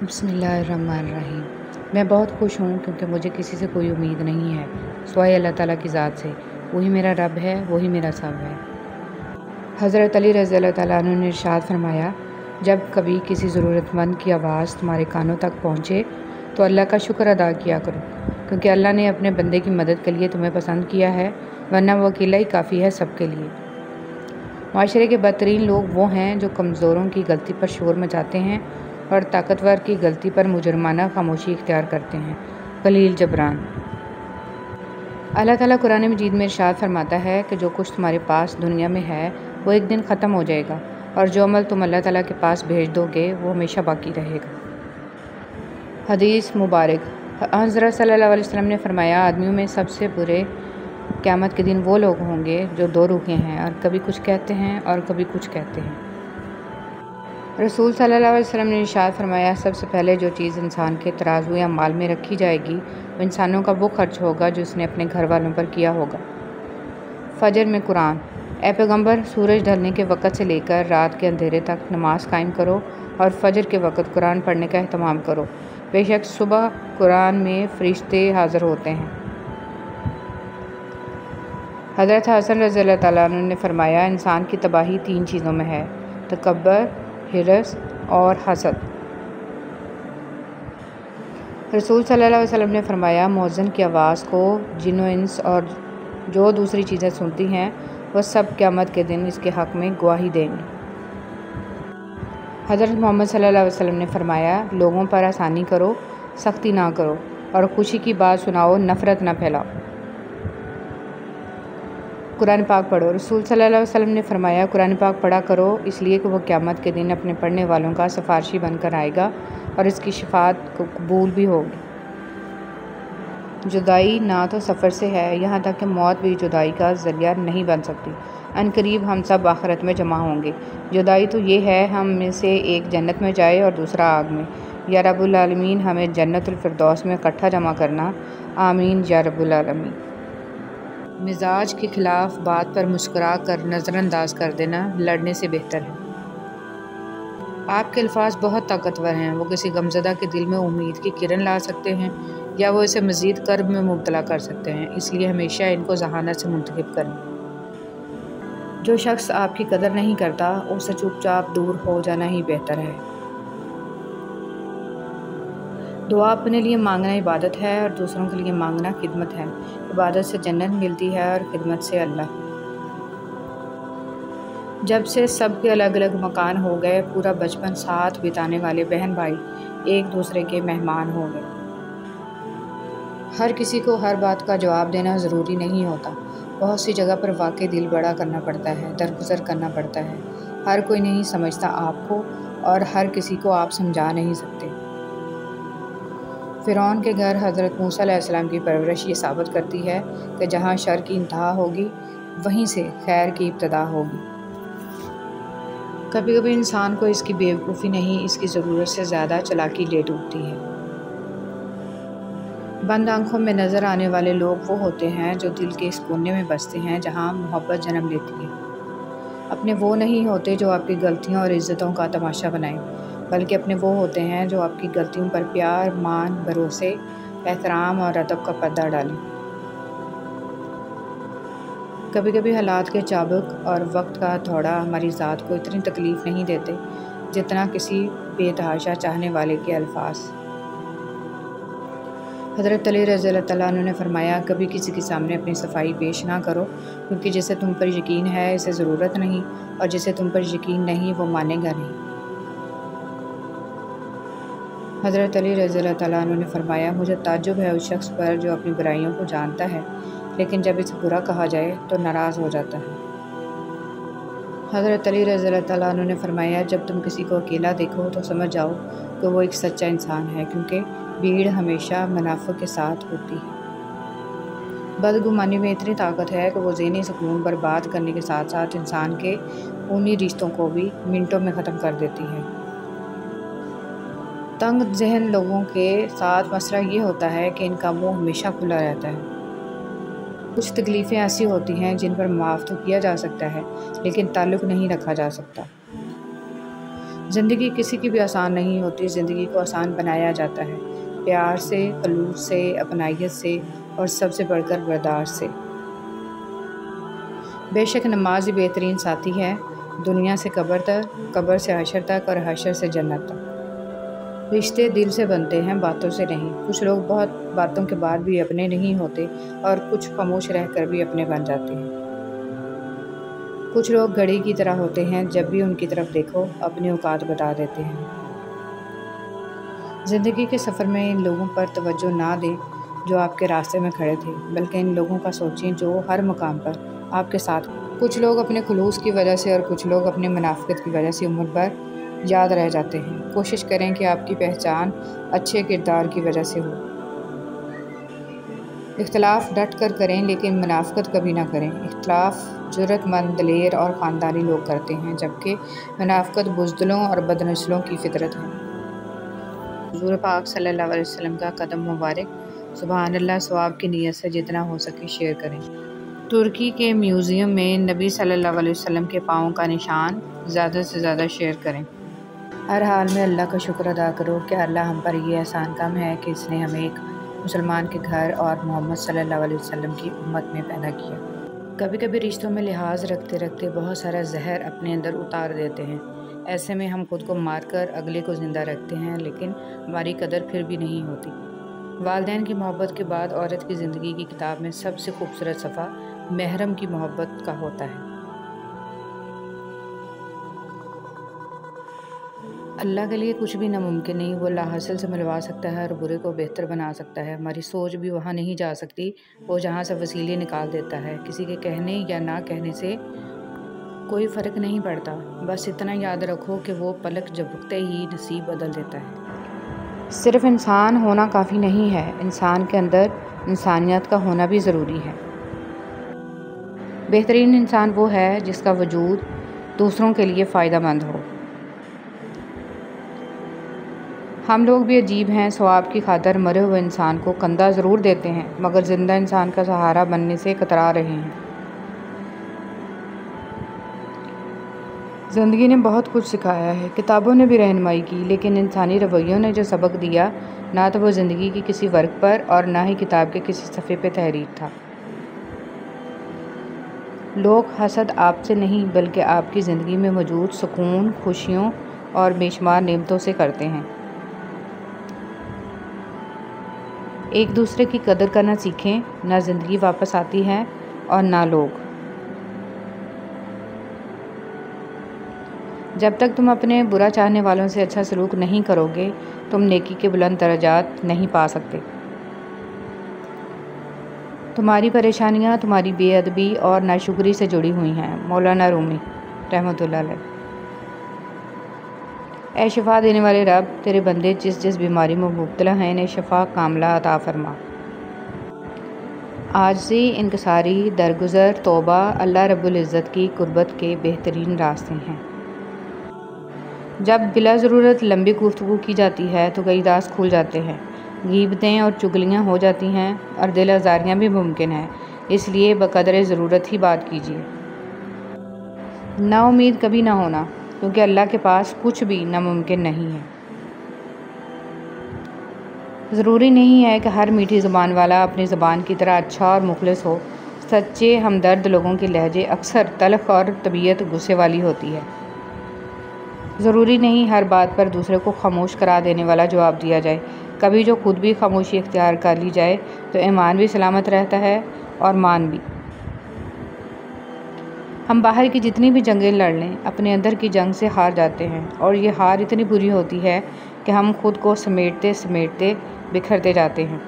بسم اللہ الرحمن الرحیم۔ میں بہت خوش ہوں کیونکہ مجھے کسی سے کوئی امید نہیں ہے سوائے اللہ تعالیٰ کی ذات سے۔ وہی میرا رب ہے، وہی میرا سب ہے۔ حضرت علی رضی اللہ تعالیٰ عنہ نے ارشاد فرمایا، جب کبھی کسی ضرورت مند کی آواز تمہارے کانوں تک پہنچے تو اللہ کا شکر ادا کیا کرو، کیونکہ اللہ نے اپنے بندے کی مدد کے لیے تمہیں پسند کیا ہے، ورنہ وہ اکیلا ہی کافی ہے سب کے لیے۔ معاشرے کے بدترین لوگ وہ ہیں جو کمزوروں کی غلطی پر شور مچاتے ہیں اور طاقتور کی غلطی پر مجرمانہ خاموشی اختیار کرتے ہیں۔ خلیل جبران۔ اللہ تعالیٰ قرآن مجید میں ارشاد فرماتا ہے کہ جو کچھ تمہارے پاس دنیا میں ہے وہ ایک دن ختم ہو جائے گا، اور جو عمل تم اللہ تعالیٰ کے پاس بھیج دو گے وہ ہمیشہ باقی رہے گا۔ حدیث مبارک۔ حضرت صلی اللہ علیہ وسلم نے فرمایا، آدمیوں میں سب سے برے قیامت کے دن وہ لوگ ہوں گے جو دو روحیں ہیں، اور کبھی کچھ کہتے ہیں اور کبھی کچھ کہتے ہیں۔ رسول صلی اللہ علیہ وسلم نے ارشاد فرمایا، سب سے پہلے جو چیز انسان کے ترازو یا مال میں رکھی جائے گی وہ انسانوں کا وہ خرچ ہوگا جو اس نے اپنے گھر والوں پر کیا ہوگا۔ فجر میں قرآن۔ اے پیغمبر، سورج ڈھلنے کے وقت سے لے کر رات کے اندھیرے تک نماز قائم کرو اور فجر کے وقت قرآن پڑھنے کا اہتمام کرو، بے شک صبح قرآن میں فرشتے حاضر ہوتے ہیں۔ حضرت حسن رضی اللہ تعالیٰ عنہ نے فرمایا، انسان کی تباہی تین چیزوں میں ہے: تکبر، حرص اور حسد۔ رسول صلی اللہ علیہ وسلم نے فرمایا، مؤذن کی آواز کو جن و انس اور جو دوسری چیزیں سنتی ہیں وہ سب قیامت کے دن اس کے حق میں گواہی دیں گے۔ حضرت محمد صلی اللہ علیہ وسلم نے فرمایا، لوگوں پر آسانی کرو، سختی نہ کرو، اور خوشی کی بات سناؤ، نفرت نہ پھیلاؤ۔ قرآن پاک پڑھو۔ رسول صلی اللہ علیہ وسلم نے فرمایا، قرآن پاک پڑھا کرو، اس لیے کہ وہ قیامت کے دن اپنے پڑھنے والوں کا سفارشی بن کر آئے گا اور اس کی شفاعت کو قبول بھی ہوگی۔ جدائی نہ تو سفر سے ہے، یہاں تک کہ موت بھی جدائی کا ذریعہ نہیں بن سکتی۔ عنقریب ہم سب آخرت میں جمع ہوں گے۔ جدائی تو یہ ہے ہم میں سے ایک جنت میں جائے اور دوسرا آگ میں۔ یا رب العالمین ہمیں جنت الفردوس میں اکٹھا جمع کرنا، آمین یا رب العالمین۔ مزاج کے خلاف بات پر مسکرا کر نظر انداز کر دینا لڑنے سے بہتر ہے۔ آپ کے الفاظ بہت طاقتور ہیں، وہ کسی غمزدہ کے دل میں امید کی کرن لا سکتے ہیں یا وہ اسے مزید کرب میں مبتلا کر سکتے ہیں، اس لیے ہمیشہ ان کو ذہانت سے منتخب کریں۔ جو شخص آپ کی قدر نہیں کرتا اسے چپ چاپ دور ہو جانا ہی بہتر ہے۔ دعا اپنے لیے مانگنا عبادت ہے اور دوسروں کے لیے مانگنا خدمت ہے۔ عبادت سے جنت ملتی ہے اور خدمت سے اللہ۔ جب سے سب کے الگ الگ مکان ہو گئے، پورا بچپن ساتھ بتانے والے بہن بھائی ایک دوسرے کے مہمان ہو گئے۔ ہر کسی کو ہر بات کا جواب دینا ضروری نہیں ہوتا، بہت سی جگہ پر واقعی دل بڑا کرنا پڑتا ہے، درگزر کرنا پڑتا ہے۔ ہر کوئی نہیں سمجھتا آپ کو، اور ہر کسی کو آپ سمجھا نہیں سکتے۔ فرعون کے گھر حضرت موسیٰ علیہ السلام کی پرورش یہ ثابت کرتی ہے کہ جہاں شر کی انتہا ہوگی وہیں سے خیر کی ابتدا ہوگی۔ کبھی کبھی انسان کو اس کی بے وقوفی نہیں، اس کی ضرورت سے زیادہ چالاکی لے ڈوبتی ہے۔ بند آنکھوں میں نظر آنے والے لوگ وہ ہوتے ہیں جو دل کے اس کونے میں بستے ہیں جہاں محبت جنم لیتی ہے۔ اپنے وہ نہیں ہوتے جو آپ کی غلطیوں اور عزتوں کا تماشا بنائیں، بلکہ اپنے وہ ہوتے ہیں جو آپ کی غلطیوں پر پیار، مان، بھروسے، احترام اور ادب کا پردہ ڈالیں۔ کبھی کبھی حالات کے چابک اور وقت کا تھوڑا ہماری ذات کو اتنی تکلیف نہیں دیتے جتنا کسی بے تحاشا چاہنے والے کے الفاظ۔ حضرت علی رضی اللہ تعالیٰ عنہ نے فرمایا، کبھی کسی کے سامنے اپنی صفائی پیش نہ کرو، کیونکہ جسے تم پر یقین ہے اسے ضرورت نہیں، اور جسے تم پر یقین نہیں وہ مانے گا نہیں۔ حضرت علی رضی اللہ تعالیٰ عنہ نے فرمایا، مجھے تعجب ہے اس شخص پر جو اپنی برائیوں کو جانتا ہے لیکن جب اسے برا کہا جائے تو ناراض ہو جاتا ہے۔ حضرت علی رضی اللہ تعالیٰ عنہ نے فرمایا، جب تم کسی کو اکیلا دیکھو تو سمجھ جاؤ کہ وہ ایک سچا انسان ہے، کیونکہ بھیڑ ہمیشہ منافع کے ساتھ ہوتی ہے۔ بدگمانی میں اتنی طاقت ہے کہ وہ ذہنی سکون برباد کرنے کے ساتھ ساتھ انسان کے خونی رشتوں کو بھی منٹوں میں ختم کر دیتی ہے۔ تنگ ذہن لوگوں کے ساتھ مسئلہ یہ ہوتا ہے کہ ان کا منہ ہمیشہ کھلا رہتا ہے۔ کچھ تکلیفیں ایسی ہوتی ہیں جن پر معاف تو کیا جا سکتا ہے لیکن تعلق نہیں رکھا جا سکتا۔ زندگی کسی کی بھی آسان نہیں ہوتی، زندگی کو آسان بنایا جاتا ہے، پیار سے، خلوص سے، اپنائیت سے اور سب سے بڑھ کر برداشت سے۔ بے شک نماز ہی بہترین ساتھی ہے، دنیا سے قبر تک، قبر سے حشر تک اور حشر سے جنت تک۔ رشتے دل سے بنتے ہیں، باتوں سے نہیں۔ کچھ لوگ بہت باتوں کے بعد بھی اپنے نہیں ہوتے اور کچھ خاموش رہ کر بھی اپنے بن جاتے ہیں۔ کچھ لوگ گھڑی کی طرح ہوتے ہیں، جب بھی ان کی طرف دیکھو اپنی اوقات بتا دیتے ہیں۔ زندگی کے سفر میں ان لوگوں پر توجہ نہ دیں جو آپ کے راستے میں کھڑے تھے، بلکہ ان لوگوں کا سوچیں جو ہر مقام پر آپ کے ساتھ۔ کچھ لوگ اپنے خلوص کی وجہ سے اور کچھ لوگ اپنی منافقت کی وجہ سے عمر بھر یاد رہ جاتے ہیں۔ کوشش کریں کہ آپ کی پہچان اچھے کردار کی وجہ سے ہو۔ اختلاف ڈٹ کر کریں لیکن منافقت کبھی نہ کریں۔ اختلاف جرأت مند، دلیر اور خاندانی لوگ کرتے ہیں، جبکہ منافقت بزدلوں اور بدنسلوں کی فطرت ہے۔ حضور پاک صلی اللہ علیہ وسلم کا قدم مبارک۔ سبحان اللہ، ثواب کی نیت سے جتنا ہو سکے شیئر کریں۔ ترکی کے میوزیم میں نبی صلی اللہ علیہ وسلم کے پاؤں کا نشان، زیادہ سے زیادہ شیئر کریں۔ ہر حال میں اللہ کا شکر ادا کرو کہ اللہ ہم پر یہ احسان کم ہے کہ اس نے ہمیں ایک مسلمان کے گھر اور محمد صلی اللہ علیہ وسلم کی امت میں پیدا کیا۔ کبھی کبھی رشتوں میں لحاظ رکھتے رکھتے بہت سارا زہر اپنے اندر اتار دیتے ہیں۔ ایسے میں ہم خود کو مار کر اگلے کو زندہ رکھتے ہیں، لیکن ہماری قدر پھر بھی نہیں ہوتی۔ والدین کی محبت کے بعد عورت کی زندگی کی کتاب میں سب سے خوبصورت صفحہ محرم کی محبت کا ہوتا ہے۔ اللہ کے لیے کچھ بھی ناممکن نہیں، وہ لاحاصل سے ملوا سکتا ہے اور برے کو بہتر بنا سکتا ہے۔ ہماری سوچ بھی وہاں نہیں جا سکتی، وہ جہاں سے وسیلے نکال دیتا ہے۔ کسی کے کہنے یا نہ کہنے سے کوئی فرق نہیں پڑتا، بس اتنا یاد رکھو کہ وہ پلک جھپکتے ہی نصیب بدل دیتا ہے۔ صرف انسان ہونا کافی نہیں ہے، انسان کے اندر انسانیت کا ہونا بھی ضروری ہے۔ بہترین انسان وہ ہے جس کا وجود دوسروں کے لیے فائدہ مند ہو۔ ہم لوگ بھی عجیب ہیں، ثواب کی خاطر مرے ہوئے انسان کو کندھا ضرور دیتے ہیں، مگر زندہ انسان کا سہارا بننے سے کترا رہے ہیں۔ زندگی نے بہت کچھ سکھایا ہے، کتابوں نے بھی رہنمائی کی، لیکن انسانی رویوں نے جو سبق دیا، نہ تو وہ زندگی کی کسی ورق پر اور نہ ہی کتاب کے کسی صفحے پہ تحریر تھا۔ لوگ حسد آپ سے نہیں بلکہ آپ کی زندگی میں موجود سکون، خوشیوں اور بے شمار نعمتوں سے کرتے ہیں۔ ایک دوسرے کی قدر کرنا سیکھیں، نہ زندگی واپس آتی ہے اور نہ لوگ۔ جب تک تم اپنے برا چاہنے والوں سے اچھا سلوک نہیں کرو گے، تم نیکی کے بلند درجات نہیں پا سکتے۔ تمہاری پریشانیاں تمہاری بے ادبی اور ناشکری سے جڑی ہوئی ہیں۔ مولانا رومی رحمۃ اللہ علیہ۔ اے شفا دینے والے رب، تیرے بندے جس جس بیماری میں مبتلا ہیں انہیں شفا کاملہ عطا فرما۔ عاجزی، انکساری، درگزر، توبہ اللہ رب العزت کی قربت کے بہترین راستے ہیں۔ جب بلا ضرورت لمبی گفتگو کی جاتی ہے تو کئی راز کھل جاتے ہیں، غیبتیں اور چغلیاں ہو جاتی ہیں اور دل آزاریاں بھی ممکن ہیں، اس لیے بقدر ضرورت ہی بات کیجیے۔ نا امید کبھی نہ ہونا، کیونکہ اللہ کے پاس کچھ بھی ناممکن نہیں ہے۔ ضروری نہیں ہے کہ ہر میٹھی زبان والا اپنی زبان کی طرح اچھا اور مخلص ہو۔ سچے ہمدرد لوگوں کے لہجے اکثر تلخ اور طبیعت غصے والی ہوتی ہے۔ ضروری نہیں ہر بات پر دوسرے کو خاموش کرا دینے والا جواب دیا جائے۔ کبھی جو خود بھی خاموشی اختیار کر لی جائے تو ایمان بھی سلامت رہتا ہے اور مان بھی۔ ہم باہر کی جتنی بھی جنگیں لڑ لیں، اپنے اندر کی جنگ سے ہار جاتے ہیں، اور یہ ہار اتنی بری ہوتی ہے کہ ہم خود کو سمیٹتے سمیٹتے بکھرتے جاتے ہیں۔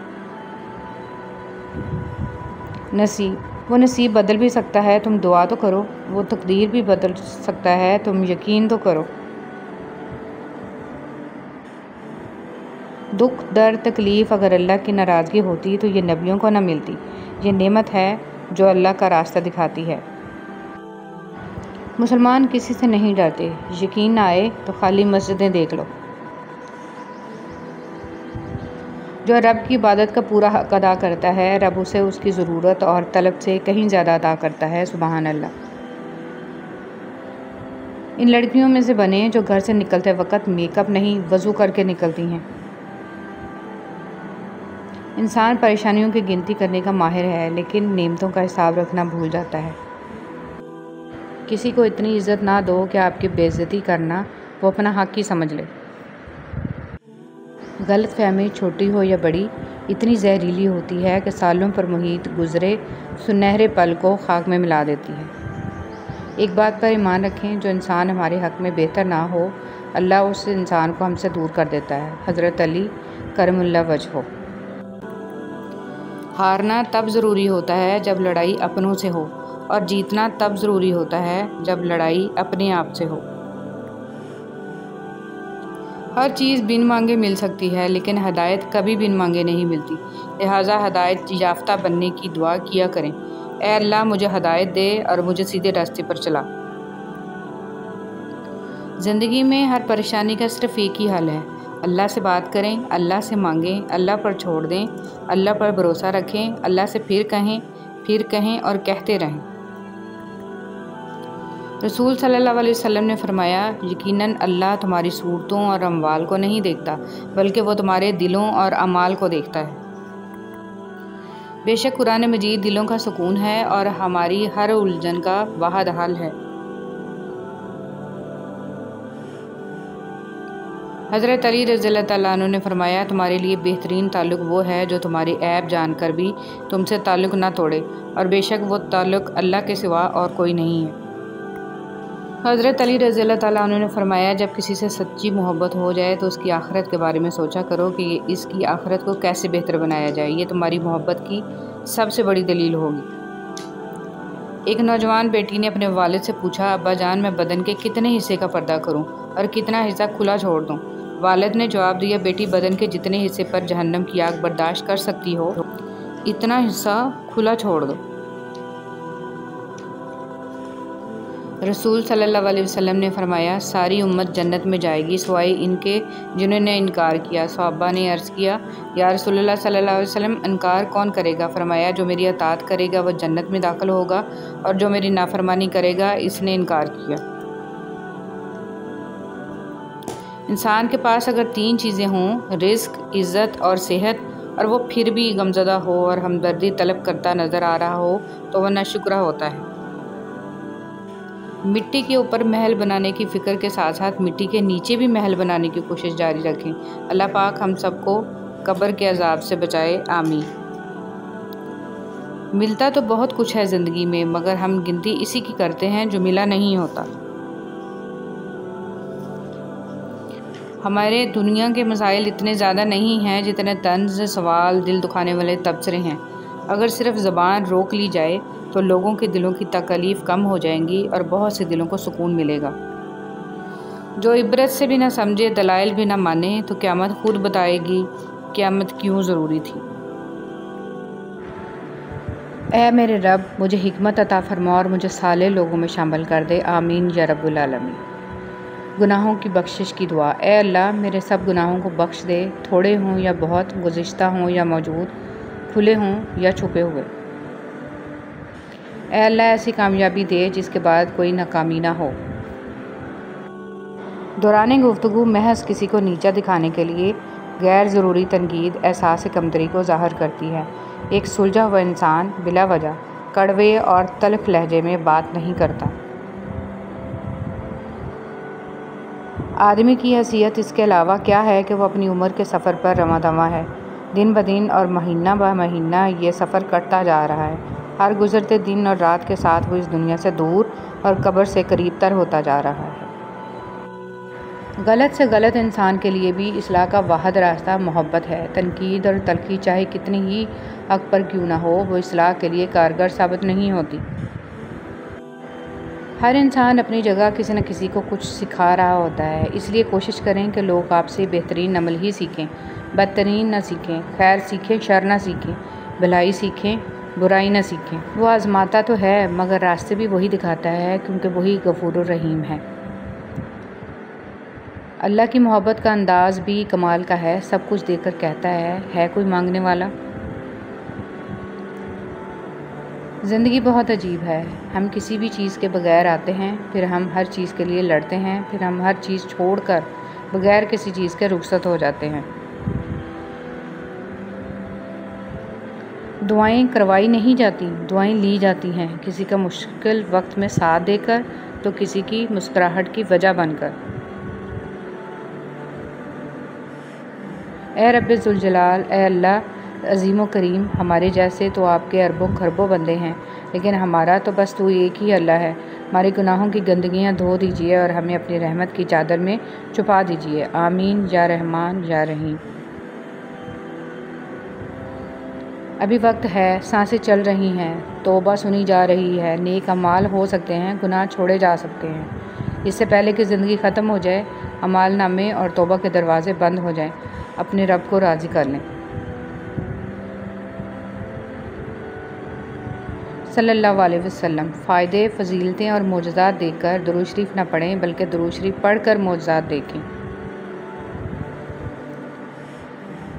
وہ نصیب بدل بھی سکتا ہے، تم دعا تو کرو۔ وہ تقدیر بھی بدل سکتا ہے، تم یقین تو کرو۔ دکھ، درد، تکلیف اگر اللہ کی ناراضگی ہوتی تو یہ نبیوں کو نہ ملتی۔ یہ نعمت ہے جو اللہ کا راستہ دکھاتی ہے۔ مسلمان کسی سے نہیں ڈرتے، یقین نہ آئے تو خالی مسجدیں دیکھ لو۔ جو رب کی عبادت کا پورا حق ادا کرتا ہے، رب اسے اس کی ضرورت اور طلب سے کہیں زیادہ عطا کرتا ہے۔ سبحان اللہ۔ ان لڑکیوں میں سے بنیں جو گھر سے نکلتے وقت میک اپ نہیں وضو کر کے نکلتی ہیں۔ انسان پریشانیوں کی گنتی کرنے کا ماہر ہے لیکن نعمتوں کا حساب رکھنا بھول جاتا ہے۔ کسی کو اتنی عزت نہ دو کہ آپ کی بے عزتی کرنا وہ اپنا حق ہی سمجھ لے۔ غلط فہمی چھوٹی ہو یا بڑی اتنی زہریلی ہوتی ہے کہ سالوں پر محیط گزرے سنہرے پل کو خاک میں ملا دیتی ہے۔ ایک بات پر ایمان رکھیں، جو انسان ہمارے حق میں بہتر نہ ہو اللہ اس انسان کو ہم سے دور کر دیتا ہے۔ حضرت علی کرم اللہ وجہہ۔ ہارنا تب ضروری ہوتا ہے جب لڑائی اپنوں سے ہو، اور جیتنا تب ضروری ہوتا ہے جب لڑائی اپنے آپ سے ہو۔ ہر چیز بن مانگے مل سکتی ہے لیکن ہدایت کبھی بن مانگے نہیں ملتی، لہٰذا ہدایت یافتہ بننے کی دعا کیا کریں۔ اے اللہ مجھے ہدایت دے اور مجھے سیدھے راستے پر چلا۔ زندگی میں ہر پریشانی کا صرف ایک ہی حل ہے، اللہ سے بات کریں، اللہ سے مانگیں، اللہ پر چھوڑ دیں، اللہ پر بھروسہ رکھیں، اللہ سے پھر کہیں اور کہتے رہیں۔ رسول صلی اللہ علیہ وسلم نے فرمایا، یقیناً اللہ تمہاری صورتوں اور اموال کو نہیں دیکھتا بلکہ وہ تمہارے دلوں اور اعمال کو دیکھتا ہے۔ بے شک قرآن مجید دلوں کا سکون ہے اور ہماری ہر الجھن کا واحد حل ہے۔ حضرت علی رضی اللہ تعالیٰ عنہ نے فرمایا، تمہارے لیے بہترین تعلق وہ ہے جو تمہاری عیب جان کر بھی تم سے تعلق نہ توڑے، اور بے شک وہ تعلق اللہ کے سوا اور کوئی نہیں ہے۔ حضرت علی رضی اللہ تعالیٰ عنہ نے فرمایا، جب کسی سے سچی محبت ہو جائے تو اس کی آخرت کے بارے میں سوچا کرو کہ اس کی آخرت کو کیسے بہتر بنایا جائے، یہ تمہاری محبت کی سب سے بڑی دلیل ہوگی۔ ایک نوجوان بیٹی نے اپنے والد سے پوچھا، ابا جان میں بدن کے کتنے حصے کا پردہ کروں اور کتنا حصہ کھلا چھوڑ دوں؟ والد نے جواب دیا، بیٹی بدن کے جتنے حصے پر جہنم کی آگ برداشت کر سکتی ہو اتنا حصہ کھلا چھوڑ دو۔ رسول صلی اللہ علیہ وسلم نے فرمایا، ساری امت جنت میں جائے گی سوائے ان کے جنہوں نے انکار کیا۔ صحابہ نے عرض کیا، یا رسول اللہ صلی اللہ علیہ وسلم انکار کون کرے گا؟ فرمایا، جو میری اطاعت کرے گا وہ جنت میں داخل ہوگا اور جو میری نافرمانی کرے گا اس نے انکار کیا۔ انسان کے پاس اگر 3 چیزیں ہوں، رزق، عزت اور صحت، اور وہ پھر بھی غمزدہ ہو اور ہمدردی طلب کرتا نظر آ رہا ہو تو وہ ناشکرا ہوتا ہے۔ مٹی کے اوپر محل بنانے کی فکر کے ساتھ ساتھ مٹی کے نیچے بھی محل بنانے کی کوشش جاری رکھیں۔ اللہ پاک ہم سب کو قبر کے عذاب سے بچائے، آمین۔ ملتا تو بہت کچھ ہے زندگی میں، مگر ہم گنتی اسی کی کرتے ہیں جو ملا نہیں ہوتا۔ ہمارے دنیا کے مسائل اتنے زیادہ نہیں ہیں جتنے طنز، سوال، دل دکھانے والے تبصرے ہیں۔ اگر صرف زبان روک لی جائے تو لوگوں کے دلوں کی تکالیف کم ہو جائیں گی اور بہت سے دلوں کو سکون ملے گا۔ جو عبرت سے بھی نہ سمجھے، دلائل بھی نہ مانے، تو قیامت خود بتائے گی قیامت کیوں ضروری تھی۔ اے میرے رب، مجھے حکمت عطا فرما اور مجھے صالح لوگوں میں شامل کر دے، آمین یا رب العالمین۔ گناہوں کی بخشش کی دعا۔ اے اللہ میرے سب گناہوں کو بخش دے، تھوڑے ہوں یا بہت، گزشتہ ہوں یا موجود، کھلے ہوں یا چھپے ہوئے۔ اے اللہ ایسی کامیابی دے جس کے بعد کوئی ناکامی نہ ہو۔ دوران گفتگو محض کسی کو نیچا دکھانے کے لیے غیر ضروری تنقید احساس کمتری کو ظاہر کرتی ہے۔ ایک سلجھا ہوا انسان بلا وجہ کڑوے اور تلخ لہجے میں بات نہیں کرتا۔ آدمی کی حیثیت اس کے علاوہ کیا ہے کہ وہ اپنی عمر کے سفر پر رواں دواں ہے۔ دن بدن اور مہینہ بہ مہینہ یہ سفر کٹتا جا رہا ہے۔ ہر گزرتے دن اور رات کے ساتھ وہ اس دنیا سے دور اور قبر سے قریب تر ہوتا جا رہا ہے۔ غلط سے غلط انسان کے لیے بھی اصلاح کا واحد راستہ محبت ہے۔ تنقید اور تلخی چاہے کتنی ہی حق پر کیوں نہ ہو، وہ اصلاح کے لیے کارگر ثابت نہیں ہوتی۔ ہر انسان اپنی جگہ کسی نہ کسی کو کچھ سکھا رہا ہوتا ہے، اس لیے کوشش کریں کہ لوگ آپ سے بہترین عمل ہی سیکھیں، بدترین نہ سیکھیں، خیر سیکھیں شر نہ سیکھیں، بھلائی سیکھیں برائی نہ سیکھیں۔ وہ آزماتا تو ہے مگر راستے بھی وہی دکھاتا ہے، کیونکہ وہی غفور الرحیم ہے۔ اللہ کی محبت کا انداز بھی کمال کا ہے، سب کچھ دے کر کہتا ہے کوئی مانگنے والا؟ زندگی بہت عجیب ہے، ہم کسی بھی چیز کے بغیر آتے ہیں، پھر ہم ہر چیز کے لیے لڑتے ہیں، پھر ہم ہر چیز چھوڑ کر بغیر کسی چیز کے رخصت ہو جاتے ہیں۔ دعائیں کروائی نہیں جاتی، دعائیں لی جاتی ہیں، کسی کا مشکل وقت میں ساتھ دے کر تو کسی کی مسکراہٹ کی وجہ بن کر۔ اے رب ذوالجلال، اے اللہ عظیم و کریم، ہمارے جیسے تو آپ کے اربوں خربوں بندے ہیں، لیکن ہمارا تو بس تو ایک ہی اللہ ہے۔ ہماری گناہوں کی گندگیاں دھو دیجیے اور ہمیں اپنی رحمت کی چادر میں چھپا دیجیے، آمین یا رحمان یا رحیم۔ ابھی وقت ہے، سانسیں چل رہی ہیں، توبہ سنی جا رہی ہے، نیک اعمال ہو سکتے ہیں، گناہ چھوڑے جا سکتے ہیں۔ اس سے پہلے کہ زندگی ختم ہو جائے، اعمال نامے اور توبہ کے دروازے بند ہو جائیں، اپنے رب کو راضی کر لیں۔ صلی اللہ علیہ وسلم۔ فائدے، فضیلتیں اور معجزات دیکھ کر درود شریف نہ پڑھیں بلکہ درود شریف پڑھ کر معجزات دیکھیں۔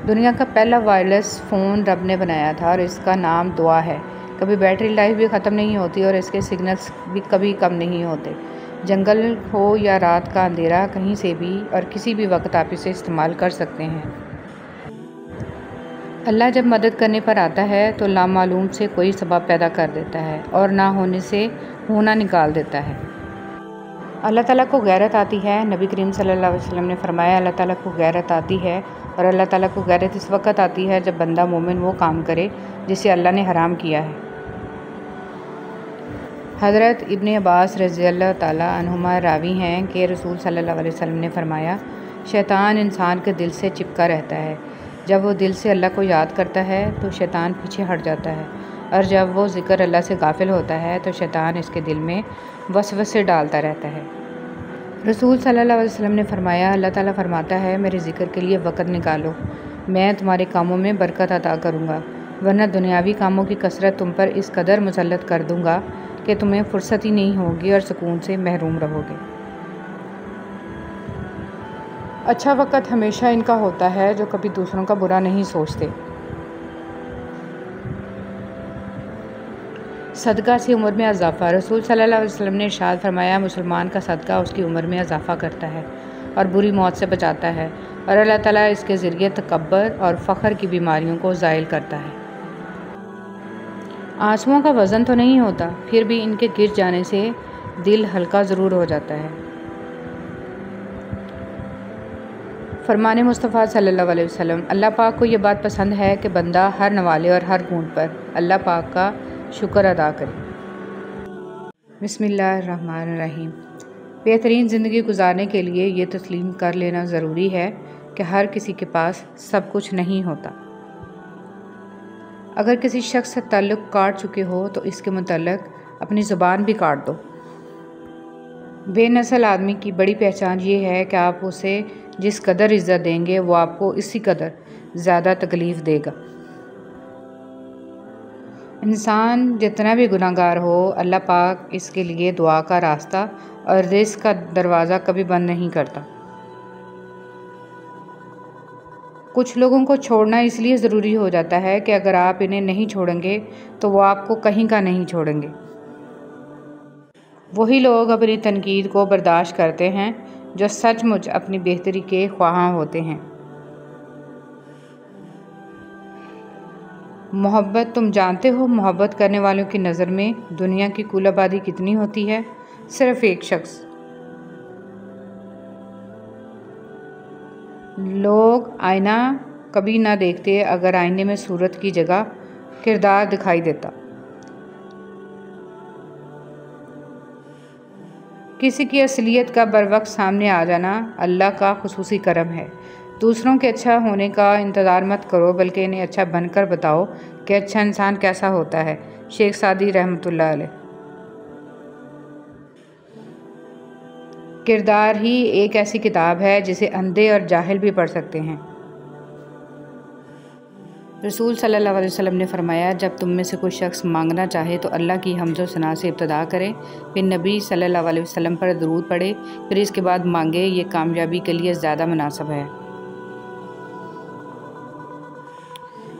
دنیا کا پہلا وائرلیس فون رب نے بنایا تھا اور اس کا نام دعا ہے۔ کبھی بیٹری لائف بھی ختم نہیں ہوتی اور اس کے سگنلز بھی کبھی کم نہیں ہوتے۔ جنگل ہو یا رات کا اندھیرا، کہیں سے بھی اور کسی بھی وقت آپ اسے استعمال کر سکتے ہیں۔ اللہ جب مدد کرنے پر آتا ہے تو لامعلوم سے کوئی سبب پیدا کر دیتا ہے اور نہ ہونے سے ہونا نکال دیتا ہے۔ اللہ تعالیٰ کو غیرت آتی ہے، نبی کریم صلی اللہ علیہ وسلم نے فرمایا اللہ تعالیٰ کو غیرت آتی ہے، اور اللہ تعالیٰ کو غیرت اس وقت آتی ہے جب بندہ مومن وہ کام کرے جسے اللہ نے حرام کیا ہے۔ حضرت ابن عباس رضی اللہ تعالیٰ عنہما راوی ہیں کہ رسول صلی اللہ علیہ وسلم نے فرمایا، شیطان انسان کے دل سے چپکا رہتا ہے، جب وہ دل سے اللہ کو یاد کرتا ہے تو شیطان پیچھے ہٹ جاتا ہے، اور جب وہ ذکر اللہ سے غافل ہوتا ہے تو شیطان اس کے دل میں وسوسے ڈالتا رہتا ہے۔ رسول صلی اللہ علیہ وسلم نے فرمایا، اللہ تعالیٰ فرماتا ہے میرے ذکر کے لیے وقت نکالو، میں تمہارے کاموں میں برکت عطا کروں گا، ورنہ دنیاوی کاموں کی کثرت تم پر اس قدر مسلط کر دوں گا کہ تمہیں فرصت ہی نہیں ہوگی اور سکون سے محروم رہو گے۔ اچھا وقت ہمیشہ ان کا ہوتا ہے جو کبھی دوسروں کا برا نہیں سوچتے۔ صدقہ سے عمر میں اضافہ۔ رسول صلی اللہ علیہ وسلم نے ارشاد فرمایا، مسلمان کا صدقہ اس کی عمر میں اضافہ کرتا ہے اور بری موت سے بچاتا ہے، اور اللہ تعالیٰ اس کے ذریعے تکبر اور فخر کی بیماریوں کو زائل کرتا ہے۔ آنسوؤں کا وزن تو نہیں ہوتا، پھر بھی ان کے گر جانے سے دل ہلکا ضرور ہو جاتا ہے۔ فرمان مصطفیٰ صلی اللہ علیہ وسلم، اللہ پاک کو یہ بات پسند ہے کہ بندہ ہر نوالے اور ہر گھونٹ پر اللہ پاک کا شکر ادا کرے۔ بسم اللہ الرحمن الرحیم۔ بہترین زندگی گزارنے کے لیے یہ تسلیم کر لینا ضروری ہے کہ ہر کسی کے پاس سب کچھ نہیں ہوتا۔ اگر کسی شخص سے تعلق کاٹ چکے ہو تو اس کے متعلق اپنی زبان بھی کاٹ دو۔ بے نسل آدمی کی بڑی پہچان یہ ہے کہ آپ اسے جس قدر عزت دیں گے وہ آپ کو اسی قدر زیادہ تکلیف دے گا۔ انسان جتنا بھی گناہ گار ہو، اللہ پاک اس کے لیے دعا کا راستہ اور رزق کا دروازہ کبھی بند نہیں کرتا۔ کچھ لوگوں کو چھوڑنا اس لیے ضروری ہو جاتا ہے کہ اگر آپ انہیں نہیں چھوڑیں گے تو وہ آپ کو کہیں کا نہیں چھوڑیں گے۔ وہی لوگ اپنی تنقید کو برداشت کرتے ہیں جو سچ مچ اپنی بہتری کے خواہاں ہوتے ہیں۔ محبت، تم جانتے ہو محبت کرنے والوں کی نظر میں دنیا کی کل آبادی کتنی ہوتی ہے؟ صرف ایک شخص۔ لوگ آئینہ کبھی نہ دیکھتے اگر آئینے میں صورت کی جگہ کردار دکھائی دیتا۔ کسی کی اصلیت کا بروقت سامنے آ جانا اللہ کا خصوصی کرم ہے۔ دوسروں کے اچھا ہونے کا انتظار مت کرو بلکہ انہیں اچھا بن کر بتاؤ کہ اچھا انسان کیسا ہوتا ہے۔ شیخ سعدی رحمۃ اللہ علیہ۔ کردار ہی ایک ایسی کتاب ہے جسے اندھے اور جاہل بھی پڑھ سکتے ہیں۔ رسول صلی اللہ علیہ وسلم نے فرمایا، جب تم میں سے کوئی شخص مانگنا چاہے تو اللہ کی حمد و ثنا سے ابتدا کرے، پھر نبی صلی اللہ علیہ وسلم پر درود پڑھے، پھر اس کے بعد مانگے، یہ کامیابی کے لیے زیادہ مناسب ہے۔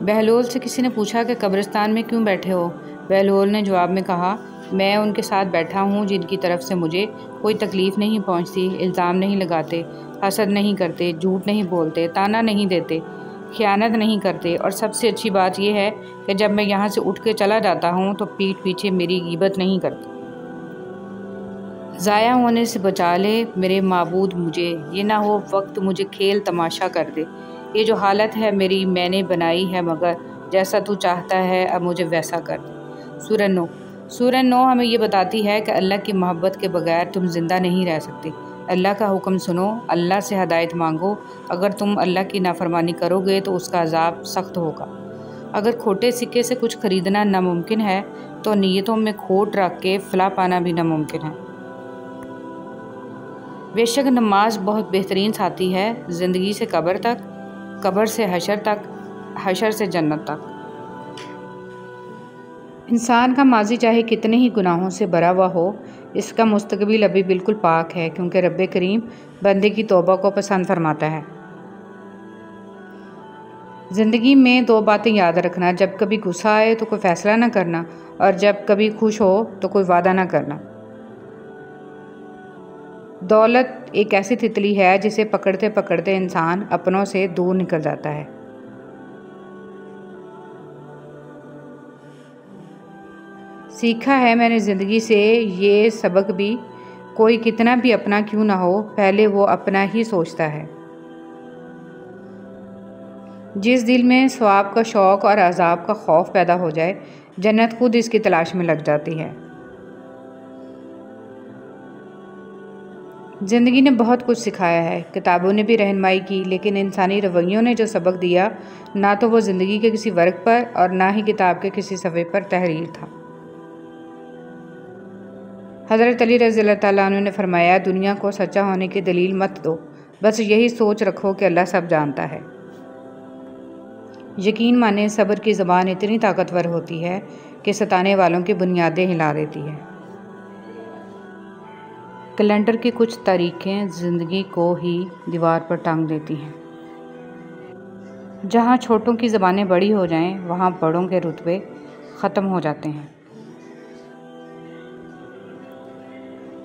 بہلول سے کسی نے پوچھا کہ قبرستان میں کیوں بیٹھے ہو؟ بہلول نے جواب میں کہا، میں ان کے ساتھ بیٹھا ہوں جن کی طرف سے مجھے کوئی تکلیف نہیں پہنچتی، الزام نہیں لگاتے، حسد نہیں کرتے، جھوٹ نہیں بولتے، طعنہ نہیں دیتے، خیانت نہیں کرتے، اور سب سے اچھی بات یہ ہے کہ جب میں یہاں سے اٹھ کے چلا جاتا ہوں تو پیٹھ پیچھے میری غیبت نہیں کرتے۔ ضائع ہونے سے بچا لے میرے معبود مجھے، یہ نہ ہو وقت مجھے کھیل تماشا کر دے۔ یہ جو حالت ہے میری میں نے بنائی ہے، مگر جیسا تو چاہتا ہے اب مجھے ویسا کر دے۔ سورہ نو ہمیں یہ بتاتی ہے کہ اللہ کی محبت کے بغیر تم زندہ نہیں رہ سکتے۔ اللہ کا حکم سنو، اللہ سے ہدایت مانگو۔ اگر تم اللہ کی نافرمانی کرو گے تو اس کا عذاب سخت ہوگا۔ اگر کھوٹے سکے سے کچھ خریدنا ناممکن ہے تو نیتوں میں کھوٹ رکھ کے فلاح پانا بھی ناممکن ہے۔ بے شک نماز بہت بہترین ساتھی ہے، زندگی سے قبر تک، قبر سے حشر تک، حشر سے جنت تک۔ انسان کا ماضی چاہے کتنے ہی گناہوں سے بھرا ہوا ہو، اس کا مستقبل ابھی بالکل پاک ہے، کیونکہ رب کریم بندے کی توبہ کو پسند فرماتا ہے۔ زندگی میں دو باتیں یاد رکھنا، جب کبھی غصہ آئے تو کوئی فیصلہ نہ کرنا، اور جب کبھی خوش ہو تو کوئی وعدہ نہ کرنا۔ دولت ایک ایسی تتلی ہے جسے پکڑتے پکڑتے انسان اپنوں سے دور نکل جاتا ہے۔ سیکھا ہے میں نے زندگی سے یہ سبق بھی، کوئی کتنا بھی اپنا کیوں نہ ہو، پہلے وہ اپنا ہی سوچتا ہے۔ جس دل میں ثواب کا شوق اور عذاب کا خوف پیدا ہو جائے، جنت خود اس کی تلاش میں لگ جاتی ہے۔ زندگی نے بہت کچھ سکھایا ہے، کتابوں نے بھی رہنمائی کی، لیکن انسانی رویوں نے جو سبق دیا، نہ تو وہ زندگی کے کسی ورق پر اور نہ ہی کتاب کے کسی صفحے پر تحریر تھا۔ حضرت علی رضی اللہ تعالیٰ عنہ نے فرمایا، دنیا کو سچا ہونے کی دلیل مت دو، بس یہی سوچ رکھو کہ اللہ سب جانتا ہے۔ یقین مانے صبر کی زبان اتنی طاقتور ہوتی ہے کہ ستانے والوں کی بنیادیں ہلا دیتی ہے۔ کیلنڈر کی کچھ تاریخیں زندگی کو ہی دیوار پر ٹانگ دیتی ہیں۔ جہاں چھوٹوں کی زبانیں بڑی ہو جائیں، وہاں بڑوں کے رتبے ختم ہو جاتے ہیں۔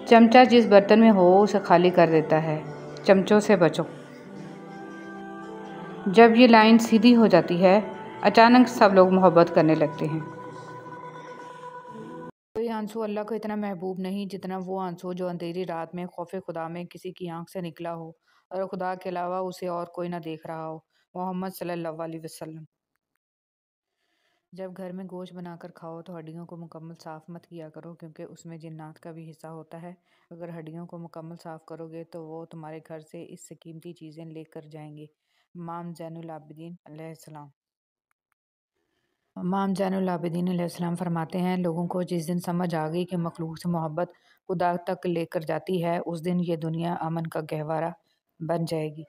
چمچہ جس برتن میں ہو اسے خالی کر دیتا ہے، چمچوں سے بچو۔ جب یہ لائن سیدھی ہو جاتی ہے، اچانک سب لوگ محبت کرنے لگتے ہیں۔ کوئی آنسو اللہ کو اتنا محبوب نہیں جتنا وہ آنسو جو اندھیری رات میں خوف خدا میں کسی کی آنکھ سے نکلا ہو اور خدا کے علاوہ اسے اور کوئی نہ دیکھ رہا ہو۔ محمد صلی اللہ علیہ وسلم۔ جب گھر میں گوشت بنا کر کھاؤ تو ہڈیوں کو مکمل صاف مت کیا کرو، کیونکہ اس میں جنات کا بھی حصہ ہوتا ہے۔ اگر ہڈیوں کو مکمل صاف کرو گے تو وہ تمہارے گھر سے اس سے قیمتی چیزیں لے کر جائیں گے۔ امام زین العابدین علیہ السلام۔ امام زین العابدین علیہ السلام فرماتے ہیں، لوگوں کو جس دن سمجھ آ گئی کہ مخلوق سے محبت خدا تک لے کر جاتی ہے، اس دن یہ دنیا امن کا گہوارہ بن جائے گی۔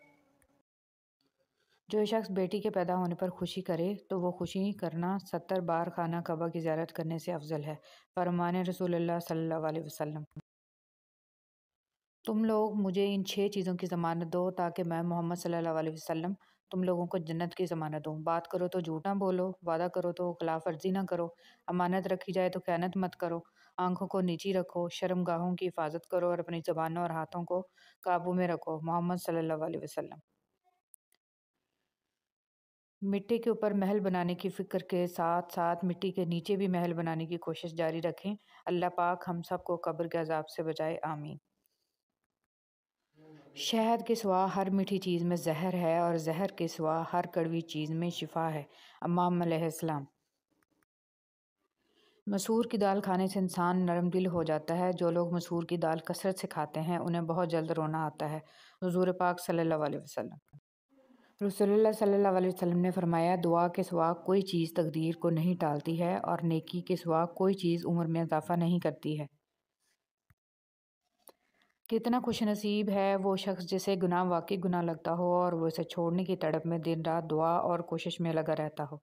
جو شخص بیٹی کے پیدا ہونے پر خوشی کرے تو وہ خوشی کرنا 70 بار خانہ کعبہ کی زیارت کرنے سے افضل ہے۔ فرمان رسول اللہ صلی اللہ علیہ وسلم۔ تم لوگ مجھے ان 6 چیزوں کی ضمانت دو تاکہ میں محمد صلی اللہ علیہ وسلم تم لوگوں کو جنت کی ضمانت دوں۔ بات کرو تو جھوٹ نہ بولو، وعدہ کرو تو خلاف ورزی نہ کرو، امانت رکھی جائے تو خیانت مت کرو، آنکھوں کو نیچی رکھو، شرم گاہوں کی حفاظت کرو اور اپنی زبانوں اور ہاتھوں کو قابو میں رکھو۔ محمد صلی اللہ علیہ وسلم۔ مٹی کے اوپر محل بنانے کی فکر کے ساتھ ساتھ مٹی کے نیچے بھی محل بنانے کی کوشش جاری رکھیں۔ اللہ پاک ہم سب کو قبر کے عذاب سے بچائے، آمین۔ شہد کے سوا ہر میٹھی چیز میں زہر ہے اور زہر کے سوا ہر کڑوی چیز میں شفا ہے۔ امام علیہ السلام۔ مسور کی دال کھانے سے انسان نرم دل ہو جاتا ہے۔ جو لوگ مسور کی دال کثرت سے کھاتے ہیں انہیں بہت جلد رونا آتا ہے۔ حضور پاک صلی اللہ علیہ وسلم۔ رسول اللہ صلی اللہ علیہ وسلم نے فرمایا، دعا کے سوا کوئی چیز تقدیر کو نہیں ٹالتی ہے اور نیکی کے سوا کوئی چیز عمر میں اضافہ نہیں کرتی ہے۔ کتنا خوش نصیب ہے وہ شخص جسے گناہ واقعی گناہ لگتا ہو اور وہ اسے چھوڑنے کی تڑپ میں دن رات دعا اور کوشش میں لگا رہتا ہو۔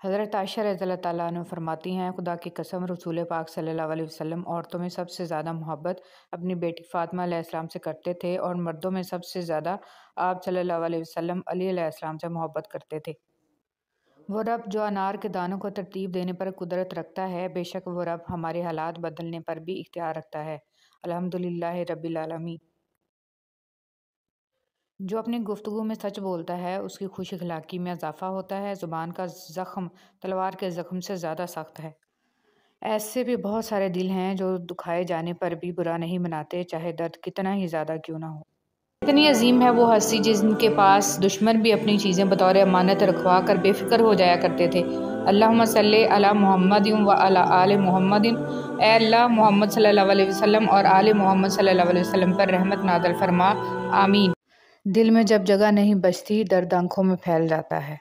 حضرت عائشہ رضی اللہ تعالیٰ عنہ فرماتی ہیں، خدا کی قسم رسول پاک صلی اللہ علیہ وسلم عورتوں میں سب سے زیادہ محبت اپنی بیٹی فاطمہ علیہ السلام سے کرتے تھے اور مردوں میں سب سے زیادہ آپ صلی اللہ علیہ وسلم علی علیہ السلام سے محبت کرتے تھے۔ وہ رب جو انار کے دانوں کو ترتیب دینے پر قدرت رکھتا ہے، بے شک وہ رب ہمارے حالات بدلنے پر بھی اختیار رکھتا ہے۔ الحمدللہ رب العالمین۔ جو اپنی گفتگو میں سچ بولتا ہے اس کی خوش اخلاقی میں اضافہ ہوتا ہے۔ زبان کا زخم تلوار کے زخم سے زیادہ سخت ہے۔ ایسے بھی بہت سارے دل ہیں جو دکھائے جانے پر بھی برا نہیں مناتے، چاہے درد کتنا ہی زیادہ کیوں نہ ہو۔ اتنی عظیم ہے وہ ہستی جن کے پاس دشمن بھی اپنی چیزیں بطور امانت رکھوا کر بے فکر ہو جایا کرتے تھے۔ اللہم صلی علی محمد و علی آل محمد۔ اے اللہ محمد صلی اللہ علیہ وسلم اور آل محمد صلی اللہ علیہ وسلم پر رحمت نازل فرما، آمین۔ دل میں جب جگہ نہیں بچتی، درد آنکھوں میں پھیل جاتا ہے۔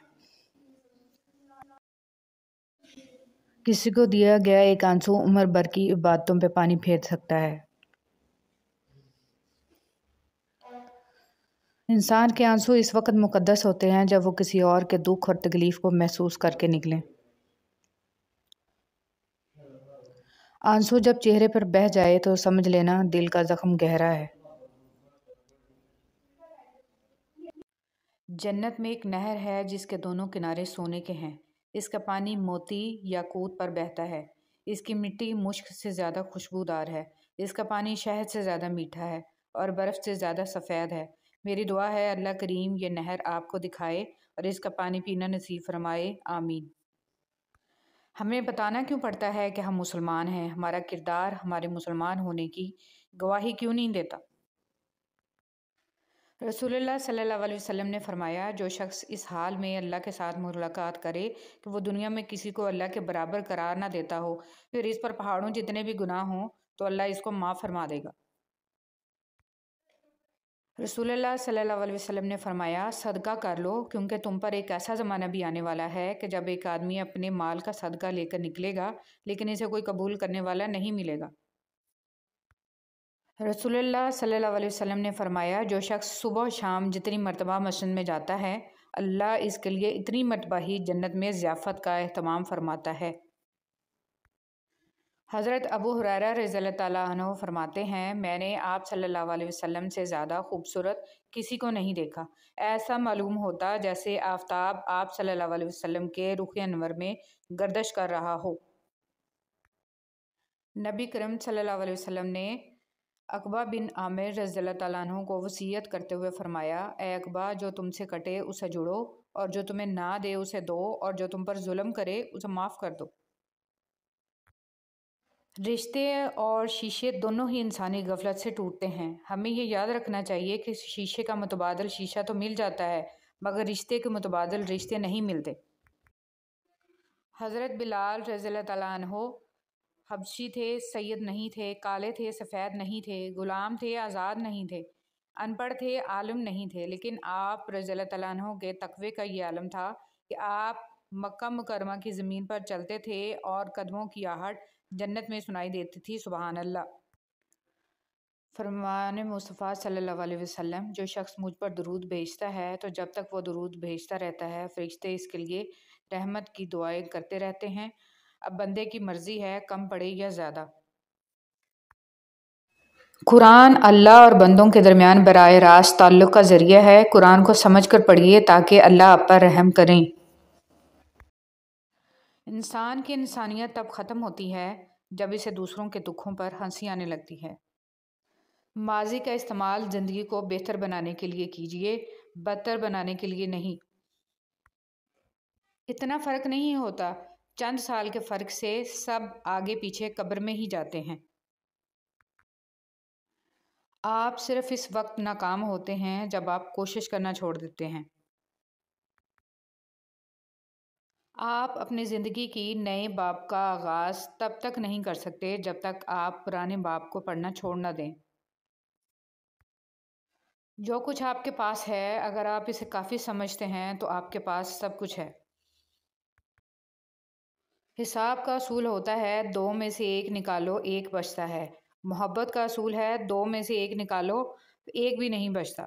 کسی کو دیا گیا ایک آنسو عمر بھر کی عبادتوں پہ پانی پھیر سکتا ہے۔ انسان کے آنسو اس وقت مقدس ہوتے ہیں جب وہ کسی اور کے دکھ اور تکلیف کو محسوس کر کے نکلیں۔ آنسو جب چہرے پر بہہ جائے تو سمجھ لینا دل کا زخم گہرا ہے۔ جنت میں ایک نہر ہے جس کے دونوں کنارے سونے کے ہیں۔ اس کا پانی موتی یاقوت پر بہتا ہے۔ اس کی مٹی مشک سے زیادہ خوشبودار ہے۔ اس کا پانی شہد سے زیادہ میٹھا ہے اور برف سے زیادہ سفید ہے۔ میری دعا ہے اللہ کریم یہ نہر آپ کو دکھائے اور اس کا پانی پینا نصیب فرمائے، آمین۔ ہمیں بتانا کیوں پڑتا ہے کہ ہم مسلمان ہیں؟ ہمارا کردار ہمارے مسلمان ہونے کی گواہی کیوں نہیں دیتا؟ رسول اللہ صلی اللہ علیہ وسلم نے فرمایا، جو شخص اس حال میں اللہ کے ساتھ ملاقات کرے کہ وہ دنیا میں کسی کو اللہ کے برابر قرار نہ دیتا ہو، پھر اس پر پہاڑوں جتنے بھی گناہ ہوں تو اللہ اس کو معاف فرما دے گا۔ رسول اللہ صلی اللہ علیہ وسلم نے فرمایا، صدقہ کر لو کیونکہ تم پر ایک ایسا زمانہ بھی آنے والا ہے کہ جب ایک آدمی اپنے مال کا صدقہ لے کر نکلے گا لیکن اسے کوئی قبول کرنے والا نہیں ملے گا۔ رسول اللہ صلی اللہ علیہ وسلم نے فرمایا، جو شخص صبح و شام جتنی مرتبہ مسجد میں جاتا ہے، اللہ اس کے لیے اتنی مرتبہ ہی جنت میں ضیافت کا اہتمام فرماتا ہے۔ حضرت ابو ہریرہ رضی اللہ تعالیٰ عنہ فرماتے ہیں، میں نے آپ صلی اللہ علیہ وسلم سے زیادہ خوبصورت کسی کو نہیں دیکھا۔ ایسا معلوم ہوتا جیسے آفتاب آپ صلی اللہ علیہ وسلم کے رخ انور میں گردش کر رہا ہو۔ نبی کریم صلی اللہ علیہ وسلم نے عقبہ بن عامر رضی اللہ تعالیٰ عنہ کو وصیت کرتے ہوئے فرمایا، اے عقبہ، جو تم سے کٹے اسے جڑو اور جو تمہیں نہ دے اسے دو اور جو تم پر ظلم کرے اسے معاف کر دو۔ رشتے اور شیشے دونوں ہی انسانی غفلت سے ٹوٹتے ہیں۔ ہمیں یہ یاد رکھنا چاہیے کہ شیشے کا متبادل شیشہ تو مل جاتا ہے مگر رشتے کے متبادل رشتے نہیں ملتے۔ حضرت بلال رضی اللہ تعالیٰ عنہ حبشی تھے، سید نہیں تھے، کالے تھے، سفید نہیں تھے، غلام تھے، آزاد نہیں تھے، ان پڑھ تھے، عالم نہیں تھے، لیکن آپ رضی اللہ تعالیٰ عنہ کے تقوی کا یہ عالم تھا کہ آپ مکہ مکرمہ کی زمین پر چلتے تھے اور قدموں کی آہٹ جنت میں سنائی دیتی تھی، سبحان اللہ۔ فرمان مصطفیٰ صلی اللہ علیہ وسلم، جو شخص مجھ پر درود بھیجتا ہے تو جب تک وہ درود بھیجتا رہتا ہے فرشتے اس کے لیے رحمت کی دعائیں کرتے رہتے ہیں۔ اب بندے کی مرضی ہے کم پڑے یا زیادہ۔ قرآن اللہ اور بندوں کے درمیان براہ راست تعلق کا ذریعہ ہے۔ قرآن کو سمجھ کر پڑھیے تاکہ اللہ آپ پر رحم کریں۔ انسان کی انسانیت تب ختم ہوتی ہے جب اسے دوسروں کے دکھوں پر ہنسی آنے لگتی ہے۔ ماضی کا استعمال زندگی کو بہتر بنانے کے لیے کیجیے، بدتر بنانے کے لیے نہیں۔ اتنا فرق نہیں ہوتا، چند سال کے فرق سے سب آگے پیچھے قبر میں ہی جاتے ہیں۔ آپ صرف اس وقت ناکام ہوتے ہیں جب آپ کوشش کرنا چھوڑ دیتے ہیں۔ آپ اپنی زندگی کی نئے باب کا آغاز تب تک نہیں کر سکتے جب تک آپ پرانے باب کو پڑھنا چھوڑ نہ دیں۔ جو کچھ آپ کے پاس ہے، اگر آپ اسے کافی سمجھتے ہیں تو آپ کے پاس سب کچھ ہے۔ حساب کا اصول ہوتا ہے 2 میں سے 1 نکالو 1 بچتا ہے۔ محبت کا اصول ہے 2 میں سے 1 نکالو 1 بھی نہیں بچتا۔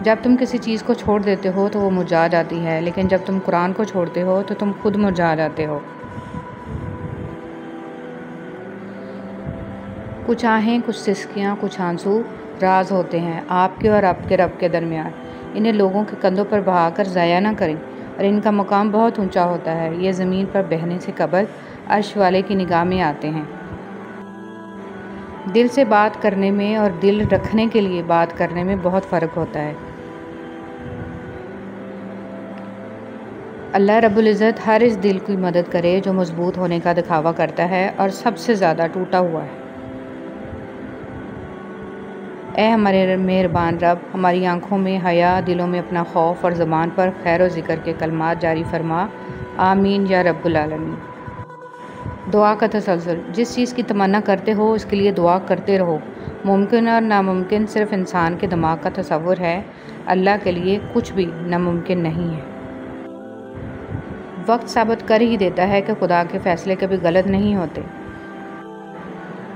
جب تم کسی چیز کو چھوڑ دیتے ہو تو وہ مرجھا جاتی ہے، لیکن جب تم قرآن کو چھوڑتے ہو تو تم خود مرجھا جاتے ہو۔ کچھ آہیں، کچھ سسکیاں، کچھ آنسو راز ہوتے ہیں آپ کے اور آپ کے رب کے درمیان۔ انہیں لوگوں کے کندھوں پر بہا کر ضائع نہ کریں، اور ان کا مقام بہت اونچا ہوتا ہے۔ یہ زمین پر بہنے سے قبل عرش والے کی نگاہ میں آتے ہیں۔ دل سے بات کرنے میں اور دل رکھنے کے لیے بات کرنے میں بہت فرق ہوتا ہے۔ اللہ رب العزت ہر اس دل کی مدد کرے جو مضبوط ہونے کا دکھاوا کرتا ہے اور سب سے زیادہ ٹوٹا ہوا ہے۔ اے ہمارے مہربان رب، ہماری آنکھوں میں حیا، دلوں میں اپنا خوف اور زبان پر خیر و ذکر کے کلمات جاری فرما۔ آمین یا رب العالمین۔ دعا کا تسلسل۔ جس چیز کی تمنا کرتے ہو اس کے لیے دعا کرتے رہو۔ ممکن اور ناممکن صرف انسان کے دماغ کا تصور ہے، اللہ کے لیے کچھ بھی ناممکن نہیں ہے۔ وقت ثابت کر ہی دیتا ہے کہ خدا کے فیصلے کبھی غلط نہیں ہوتے۔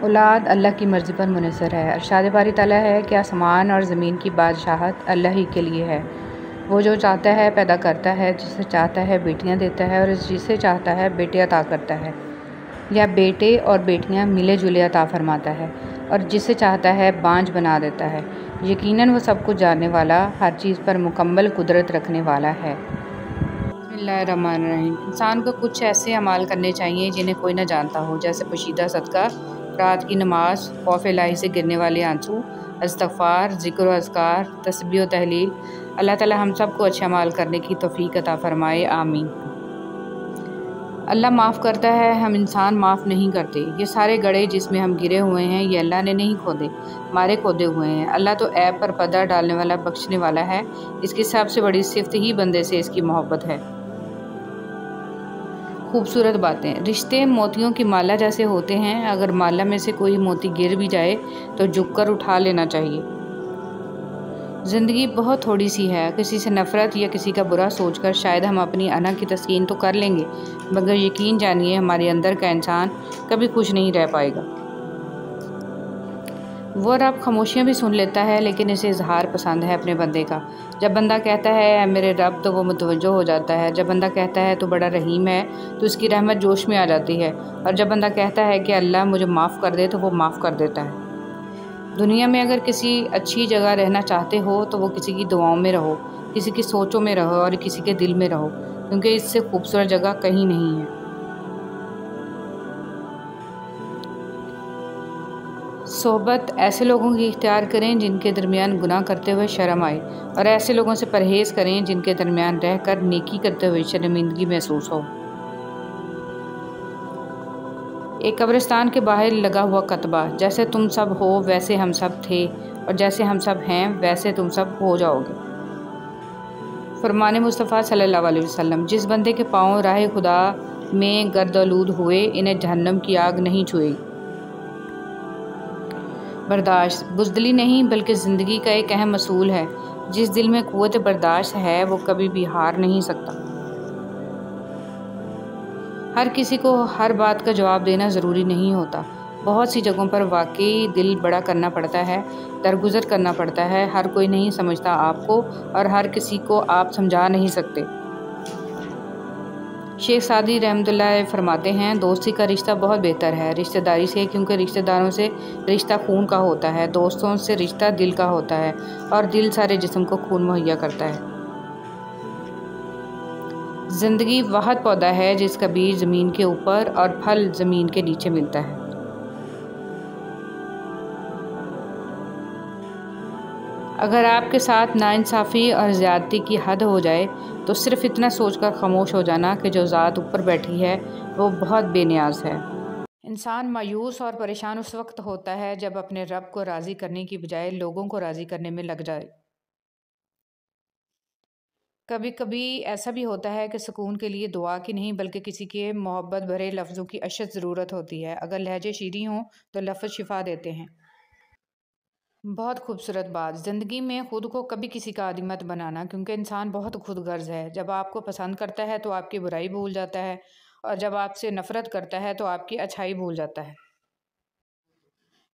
اولاد اللہ کی مرضی پر منحصر ہے۔ ارشاد باری تعالیٰ ہے کہ آسمان اور زمین کی بادشاہت اللہ ہی کے لیے ہے۔ وہ جو چاہتا ہے پیدا کرتا ہے، جسے چاہتا ہے بیٹیاں دیتا ہے اور جسے چاہتا ہے بیٹے عطا کرتا ہے، یا بیٹے اور بیٹیاں ملے جلے عطا فرماتا ہے، اور جسے چاہتا ہے بانجھ بنا دیتا ہے۔ یقیناً وہ سب کچھ جاننے والا، ہر چیز پر مکمل قدرت رکھنے والا ہے۔ بسم اللہ الرحمن الرحیم۔ انسان کو کچھ ایسے اعمال کرنے چاہیے جنہیں کوئی نہ جانتا ہو، جیسے پوشیدہ صدقہ، رات کی نماز، خوف الہی سے گرنے والے آنسو، استغفار، ذکر و اذکار، تسبیح و تحلیل۔ اللہ تعالی ہم سب کو اچھے اعمال کرنے کی توفیق عطا فرمائے، آمین۔ اللہ معاف کرتا ہے، ہم انسان معاف نہیں کرتے۔ یہ سارے گڑھے جس میں ہم گرے ہوئے ہیں یہ اللہ نے نہیں کھودے، ہمارے کھودے ہوئے ہیں۔ اللہ تو عیب پر پردہ ڈالنے والا، بخشنے والا ہے۔ اس کی سب سے بڑی صفت ہی بندے سے اس کی محبت ہے۔ خوبصورت باتیں۔ رشتے موتیوں کی مالا جیسے ہوتے ہیں، اگر مالا میں سے کوئی موتی گر بھی جائے تو جھک کر اٹھا لینا چاہیے۔ زندگی بہت تھوڑی سی ہے، کسی سے نفرت یا کسی کا برا سوچ کر شاید ہم اپنی انا کی تسکین تو کر لیں گے، مگر یقین جانیے ہمارے اندر کا انسان کبھی خوش نہیں رہ پائے گا۔ وہ رب خاموشیاں بھی سن لیتا ہے، لیکن اسے اظہار پسند ہے اپنے بندے کا۔ جب بندہ کہتا ہے اے میرے رب تو وہ متوجہ ہو جاتا ہے۔ جب بندہ کہتا ہے تو بڑا رحیم ہے تو اس کی رحمت جوش میں آ جاتی ہے، اور جب بندہ کہتا ہے کہ اللہ مجھے معاف کر دے تو وہ معاف کر دیتا ہے۔ دنیا میں اگر کسی اچھی جگہ رہنا چاہتے ہو تو وہ کسی کی دعاؤں میں رہو، کسی کی سوچوں میں رہو اور کسی کے دل میں رہو، کیونکہ اس سے خوبصورت جگہ کہیں نہیں ہے۔ صحبت ایسے لوگوں کی اختیار کریں جن کے درمیان گناہ کرتے ہوئے شرم آئے، اور ایسے لوگوں سے پرہیز کریں جن کے درمیان رہ کر نیکی کرتے ہوئے شرمندگی محسوس ہو۔ ایک قبرستان کے باہر لگا ہوا کتبہ، جیسے تم سب ہو ویسے ہم سب تھے، اور جیسے ہم سب ہیں ویسے تم سب ہو جاؤ گے۔ فرمان مصطفیٰ صلی اللہ علیہ وسلم۔ جس بندے کے پاؤں راہ خدا میں گردآلود ہوئے انہیں جہنم کی آگ نہیں چھوئے گی۔ برداشت بزدلی نہیں بلکہ زندگی کا ایک اہم اصول ہے۔ جس دل میں قوت برداشت ہے وہ کبھی بھی ہار نہیں سکتا۔ ہر کسی کو ہر بات کا جواب دینا ضروری نہیں ہوتا۔ بہت سی جگہوں پر واقعی دل بڑا کرنا پڑتا ہے، درگزر کرنا پڑتا ہے۔ ہر کوئی نہیں سمجھتا آپ کو، اور ہر کسی کو آپ سمجھا نہیں سکتے۔ شیخ سعدی رحمۃ اللہ علیہ فرماتے ہیں دوستی کا رشتہ بہت بہتر ہے رشتہ داری سے، کیونکہ رشتہ داروں سے رشتہ خون کا ہوتا ہے، دوستوں سے رشتہ دل کا ہوتا ہے، اور دل سارے جسم کو خون مہیا کرتا ہے۔ زندگی واحد پودا ہے جس کا بیج زمین کے اوپر اور پھل زمین کے نیچے ملتا ہے۔ اگر آپ کے ساتھ ناانصافی اور زیادتی کی حد ہو جائے تو صرف اتنا سوچ کر خاموش ہو جانا کہ جو ذات اوپر بیٹھی ہے وہ بہت بے نیاز ہے۔ انسان مایوس اور پریشان اس وقت ہوتا ہے جب اپنے رب کو راضی کرنے کی بجائے لوگوں کو راضی کرنے میں لگ جائے۔ کبھی کبھی ایسا بھی ہوتا ہے کہ سکون کے لیے دعا کی نہیں بلکہ کسی کے محبت بھرے لفظوں کی اشد ضرورت ہوتی ہے۔ اگر لہجے شیریں ہوں تو لفظ شفا دیتے ہیں۔ بہت خوبصورت بات۔ زندگی میں خود کو کبھی کسی کا عادی مت بنانا، کیونکہ انسان بہت خود غرض ہے۔ جب آپ کو پسند کرتا ہے تو آپ کی برائی بھول جاتا ہے، اور جب آپ سے نفرت کرتا ہے تو آپ کی اچھائی بھول جاتا ہے۔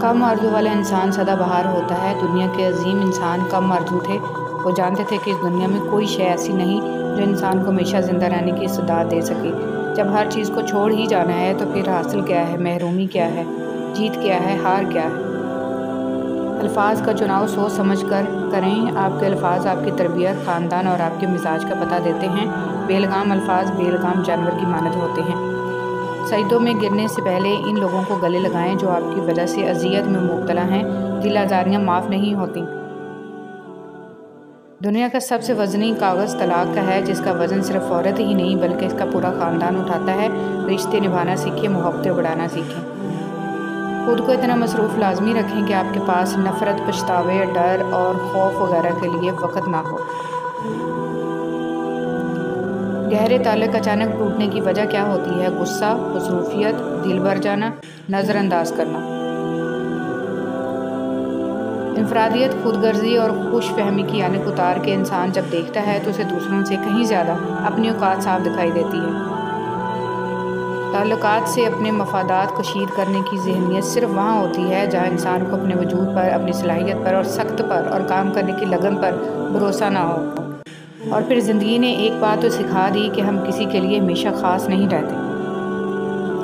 کم آرزو والا انسان سدا بہار ہوتا ہے۔ دنیا کے عظیم انسان کم آرزو تھے۔ وہ جانتے تھے کہ اس دنیا میں کوئی شے ایسی نہیں جو انسان کو ہمیشہ زندہ رہنے کی استعداد دے سکے۔ جب ہر چیز کو چھوڑ ہی جانا ہے تو پھر حاصل کیا ہے، محرومی کیا ہے، جیت کیا ہے، ہار کیا ہے۔ الفاظ کا چناؤ سوچ سمجھ کر کریں۔ آپ کے الفاظ آپ کی تربیت، خاندان اور آپ کے مزاج کا پتہ دیتے ہیں۔ بے لگام الفاظ بے لگام جانور کی مانند ہوتے ہیں۔ سجدوں میں گرنے سے پہلے ان لوگوں کو گلے لگائیں جو آپ کی وجہ سے اذیت میں مبتلا ہیں۔ دل آزاریاں معاف نہیں ہوتیں۔ دنیا کا سب سے وزنی کاغذ طلاق کا ہے، جس کا وزن صرف عورت ہی نہیں بلکہ اس کا پورا خاندان اٹھاتا ہے۔ رشتے نبھانا سیکھیں، محبتیں بڑھانا سیکھیں۔ خود کو اتنا مصروف لازمی رکھیں کہ آپ کے پاس نفرت، پچھتاوے، ڈر اور خوف وغیرہ کے لیے وقت نہ ہو۔ گہرے تعلق اچانک ٹوٹنے کی وجہ کیا ہوتی ہے؟ غصہ، مصروفیت، دل بھر جانا، نظر انداز کرنا۔ انفرادیت، خود غرضی اور خوش فہمی کی یعنی اتار کے انسان جب دیکھتا ہے تو اسے دوسروں سے کہیں زیادہ اپنی اوقات صاف دکھائی دیتی ہے۔ تعلقات سے اپنے مفادات کشید کرنے کی ذہنیت صرف وہاں ہوتی ہے جہاں انسان کو اپنے وجود پر، اپنی صلاحیت پر اور سخت پر اور کام کرنے کی لگن پر بھروسہ نہ ہو۔ اور پھر زندگی نے ایک بات تو سکھا دی کہ ہم کسی کے لیے ہمیشہ خاص نہیں رہتے۔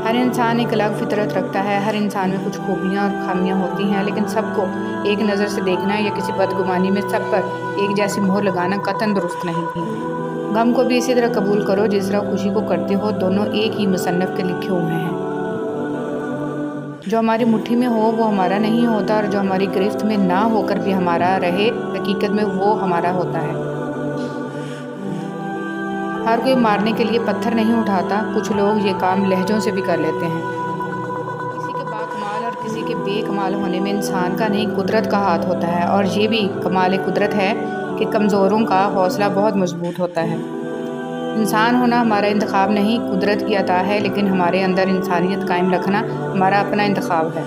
ہر انسان ایک الگ فطرت رکھتا ہے، ہر انسان میں کچھ خوبیاں اور خامیاں ہوتی ہیں، لیکن سب کو ایک نظر سے دیکھنا یا کسی بدگمانی میں سب پر ایک جیسی مہر لگانا قطعاً درست نہیں۔ غم کو بھی اسی طرح قبول کرو جس طرح خوشی کو کرتے ہو، دونوں ایک ہی مصنف کے لکھے ہوئے ہیں۔ جو ہماری مٹھی میں ہو وہ ہمارا نہیں ہوتا، اور جو ہماری گرفت میں نہ ہو کر بھی ہمارا رہے حقیقت میں وہ ہمارا ہوتا ہے۔ ہر کوئی مارنے کے لیے پتھر نہیں اٹھاتا، کچھ لوگ یہ کام لہجوں سے بھی کر لیتے ہیں۔ کسی کے باکمال اور کسی کے بے کمال ہونے میں انسان کا نہیں قدرت کا ہاتھ ہوتا ہے، اور یہ بھی کمال قدرت ہے کہ کمزوروں کا حوصلہ بہت مضبوط ہوتا ہے۔ انسان ہونا ہمارا انتخاب نہیں، قدرت کی عطا ہے، لیکن ہمارے اندر انسانیت قائم رکھنا ہمارا اپنا انتخاب ہے۔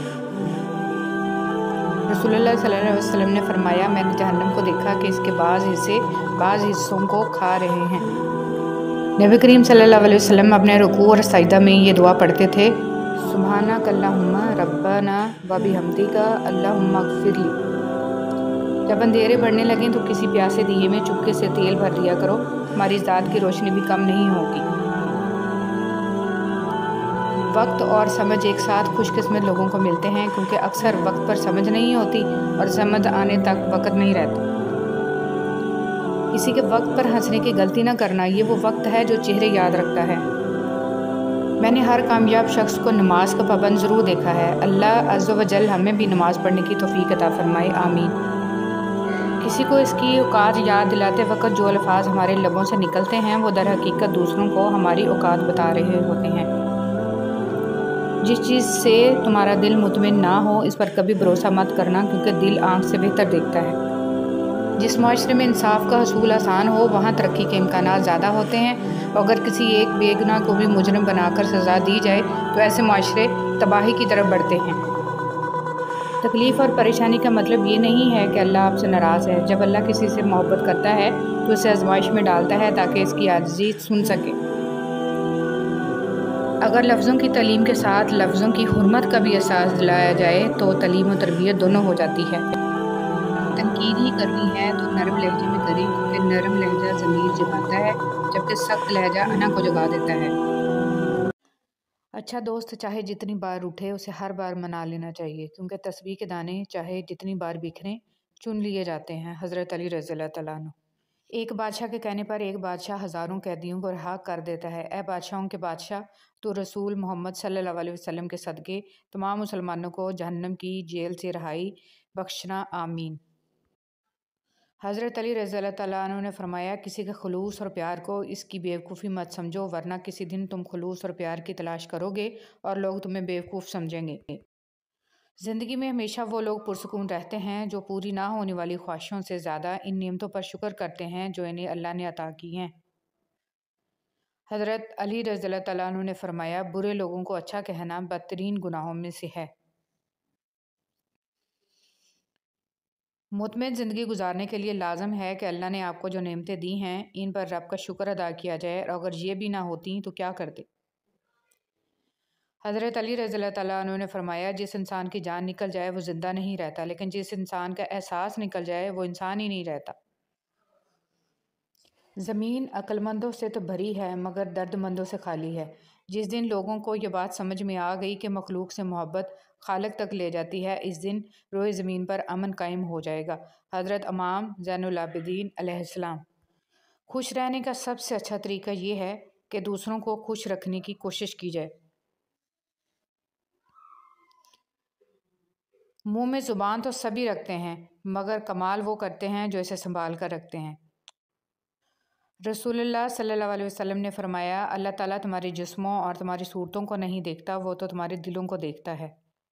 رسول اللہ صلی اللہ علیہ وسلم نے فرمایا، میں نے جہنم کو دیکھا کہ اس کے بعض حصے بعض حصوں کو کھا رہے ہیں۔ نبی کریم صلی اللہ علیہ وسلم اپنے رکوع اور سجدہ میں یہ دعا پڑھتے تھے، سبحانک اللہم ربنا و بحمدک اللہم اغفر لی۔ جب اندھیرے بڑھنے لگیں تو کسی پیاسے دیے میں چپکے سے تیل بھر دیا کرو، ہماری ذات کی روشنی بھی کم نہیں ہوگی۔ وقت اور سمجھ ایک ساتھ خوش قسمت لوگوں کو ملتے ہیں، کیونکہ اکثر وقت پر سمجھ نہیں ہوتی اور سمجھ آنے تک وقت نہیں رہتا۔ کسی کے وقت پر ہنسنے کی غلطی نہ کرنا، یہ وہ وقت ہے جو چہرے یاد رکھتا ہے۔ میں نے ہر کامیاب شخص کو نماز کا پابند ضرور دیکھا ہے۔ اللہ عز و جل ہمیں بھی نماز پڑھنے کی توفیق عطا فرمائے، آمین۔ کسی کو اس کی اوقات یاد دلاتے وقت جو الفاظ ہمارے لبوں سے نکلتے ہیں وہ در حقیقت دوسروں کو ہماری اوقات بتا رہے ہوتے ہیں۔ جس چیز سے تمہارا دل مطمئن نہ ہو اس پر کبھی بھروسہ مت کرنا، کیونکہ دل آنکھ سے بہتر دیکھتا ہے۔ جس معاشرے میں انصاف کا حصول آسان ہو وہاں ترقی کے امکانات زیادہ ہوتے ہیں، اور اگر کسی ایک بے گناہ کو بھی مجرم بنا کر سزا دی جائے تو ایسے معاشرے تباہی کی طرف بڑھتے ہیں۔ تکلیف اور پریشانی کا مطلب یہ نہیں ہے کہ اللہ آپ سے ناراض ہے۔ جب اللہ کسی سے محبت کرتا ہے تو اسے آزمائش میں ڈالتا ہے تاکہ اس کی عاجزی سن سکے۔ اگر لفظوں کی تعلیم کے ساتھ لفظوں کی حرمت کا بھی احساس دلایا جائے تو تعلیم و تربیت دونوں ہو جاتی ہے۔ تنقید ہی کرنی ہے تو نرم لہجے میں کریں، کیونکہ نرم لہجہ ضمیر جگاتا ہے جبکہ سخت لہجہ انا کو جگا دیتا ہے۔ اچھا دوست چاہے جتنی بار اٹھے اسے ہر بار منا لینا چاہیے، کیونکہ تسبیح کے دانے چاہے جتنی بار بکھریں چن لیے جاتے ہیں۔ حضرت علی رضی اللہ تعالیٰ عنہ۔ ایک بادشاہ کے کہنے پر ایک بادشاہ ہزاروں قیدیوں کو رہا کر دیتا ہے۔ اے بادشاہوں کے بادشاہ، تو رسول محمد صلی اللہ علیہ وسلم کے صدقے تمام مسلمانوں کو جہنم کی جیل سے رہائی بخشنا، آمین۔ حضرت علی رضی اللہ تعالیٰ عنہ نے فرمایا، کسی کے خلوص اور پیار کو اس کی بیوقوفی مت سمجھو، ورنہ کسی دن تم خلوص اور پیار کی تلاش کرو گے اور لوگ تمہیں بیوقوف سمجھیں گے۔ زندگی میں ہمیشہ وہ لوگ پرسکون رہتے ہیں جو پوری نہ ہونے والی خواہشوں سے زیادہ ان نعمتوں پر شکر کرتے ہیں جو انہیں اللہ نے عطا کی ہیں۔ حضرت علی رضی اللہ تعالیٰ عنہ نے فرمایا، برے لوگوں کو اچھا کہنا بدترین گناہوں میں سے ہے۔ مطمئن زندگی گزارنے کے لیے لازم ہے کہ اللہ نے آپ کو جو نعمتیں دی ہیں ان پر رب کا شکر ادا کیا جائے، اور اگر یہ بھی نہ ہوتیں تو کیا کرتے۔ حضرت علی رضی اللہ تعالیٰ عنہ نے فرمایا، جس انسان کی جان نکل جائے وہ زندہ نہیں رہتا، لیکن جس انسان کا احساس نکل جائے وہ انسان ہی نہیں رہتا۔ زمین عقل مندوں سے تو بھری ہے مگر درد مندوں سے خالی ہے۔ جس دن لوگوں کو یہ بات سمجھ میں آ گئی کہ مخلوق سے محبت خالق تک لے جاتی ہے، اس دن روئے زمین پر امن قائم ہو جائے گا۔ حضرت امام زین العابدین علیہ السلام۔ خوش رہنے کا سب سے اچھا طریقہ یہ ہے کہ دوسروں کو خوش رکھنے کی کوشش کی جائے۔ منہ میں زبان تو سبھی رکھتے ہیں مگر کمال وہ کرتے ہیں جو اسے سنبھال کر رکھتے ہیں۔ رسول اللہ صلی اللہ علیہ وسلم نے فرمایا، اللہ تعالیٰ تمہارے جسموں اور تمہاری صورتوں کو نہیں دیکھتا، وہ تو تمہارے دلوں کو دیکھتا ہے۔